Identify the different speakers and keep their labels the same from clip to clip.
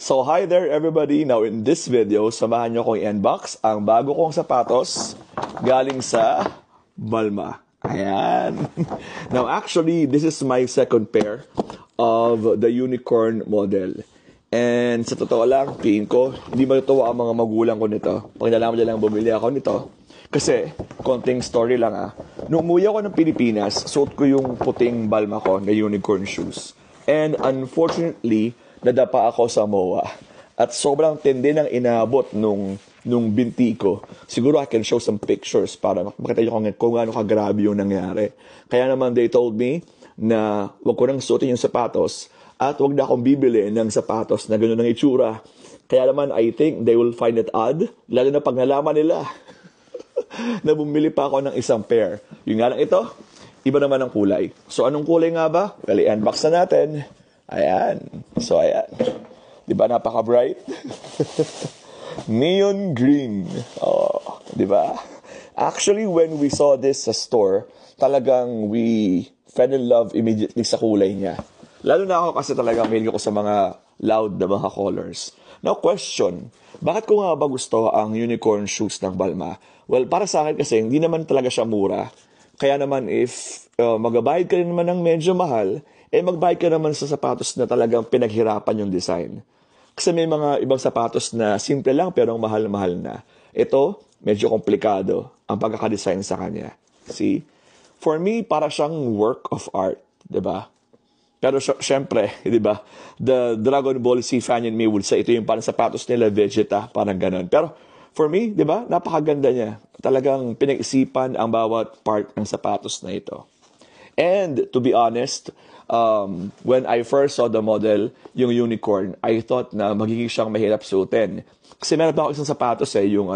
Speaker 1: So hi there everybody. Now in this video, samahan nyo kong i-unbox ang bago kong sapatos galing sa Balma. Ayan. Now actually, this is my second pair of the unicorn model. And sa totoo lang, tingin ko, hindi matutuwa ang mga magulang ko nito. Pag nalaman nila lang bumili ako nito. Kasi, konting story lang Nung umuwi ako ng Pilipinas, suot ko yung puting Balma ko na unicorn shoes. And unfortunately, nadapa ako sa MOA. At sobrang tindi ng inabot nung binti ko. Siguro I can show some pictures para makita nyo kung gaano kagrabe yung nangyari. Kaya naman they told me na wag ko nang suotin yung sapatos at wag na akong bibili ng sapatos na gano'n ang itsura. Kaya naman I think they will find it odd, lalo na pag nalaman nila na bumili pa ako ng isang pair. Yung nga lang ito, iba naman ang kulay. So anong kulay nga ba? Well, i-unbox na natin. Ayan. So, ayan. Diba napaka-bright? Neon green. Oh, diba? Actually, when we saw this sa store, talagang we fell in love immediately sa kulay niya. Lalo na ako kasi talagang mahilig ako sa mga loud na mga colors. Now, question. Bakit ko nga ba gusto ang unicorn shoes ng Balma? Well, para sa akin kasi, hindi naman talaga siya mura. Kaya naman, if magabayad ka rin naman ng medyo mahal, magbayad ka naman sa sapatos na talagang pinaghirapan yung design. Kasi may mga ibang sapatos na simple lang pero mahal-mahal na. Ito, medyo komplikado ang pagkakadesign sa kanya. See? For me, para siyang work of art, diba? Pero syempre, diba? The Dragon Ball Z fan in me would say, ito yung parang sapatos nila, Vegeta, parang ganun. Pero for me, diba? Napakaganda niya. Talagang pinag-isipan ang bawat part ng sapatos na ito. And to be honest, when I first saw the model, yung unicorn, I thought na magiging siyang mahirap suotin. Kasi meron pa ako isang sapatos yung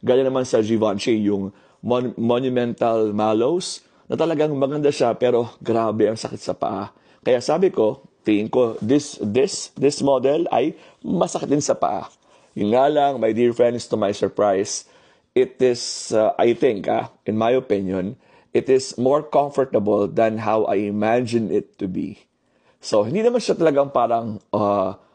Speaker 1: ganyan naman sa Givenchy, yung Monumental Mallows, na talagang maganda siya pero grabe ang sakit sa paa. Kaya sabi ko, tingin ko, this model ay masakit din sa paa. Yung nga lang, my dear friends, to my surprise, it is, I think, in my opinion, it is more comfortable than how I imagine it to be. So, hindi naman siya talagang parang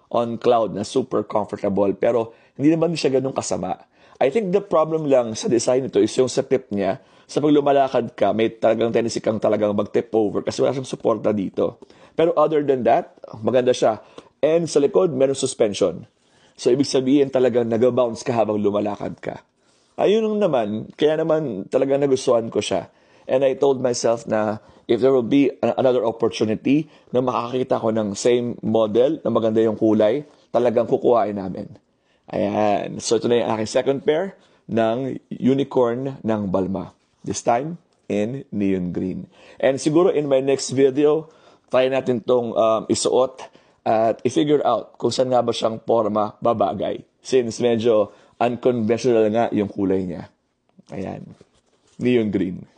Speaker 1: on cloud na super comfortable, pero hindi naman siya ganun kasama. I think the problem lang sa design nito is yung sa tip niya, sa pag lumalakad ka, may talagang tendency kang talagang mag-tip over kasi wala siyang suporta dito. Pero other than that, maganda siya. And sa likod, meron suspension. So, ibig sabihin talagang nag-bounce ka habang lumalakad ka. Ayun naman, kaya naman talagang nagustuhan ko siya. And I told myself na if there will be another opportunity na makakita ko ng same model na maganda yung kulay, talagang kukuhain namin. Ayan. So ito na yung aking second pair ng unicorn ng Balma. This time in neon green. And siguro in my next video, try natin tong isuot at i-figure out kung saan nga ba siyang forma babagay. Since medyo unconventional nga yung kulay niya. Ayan. Neon green.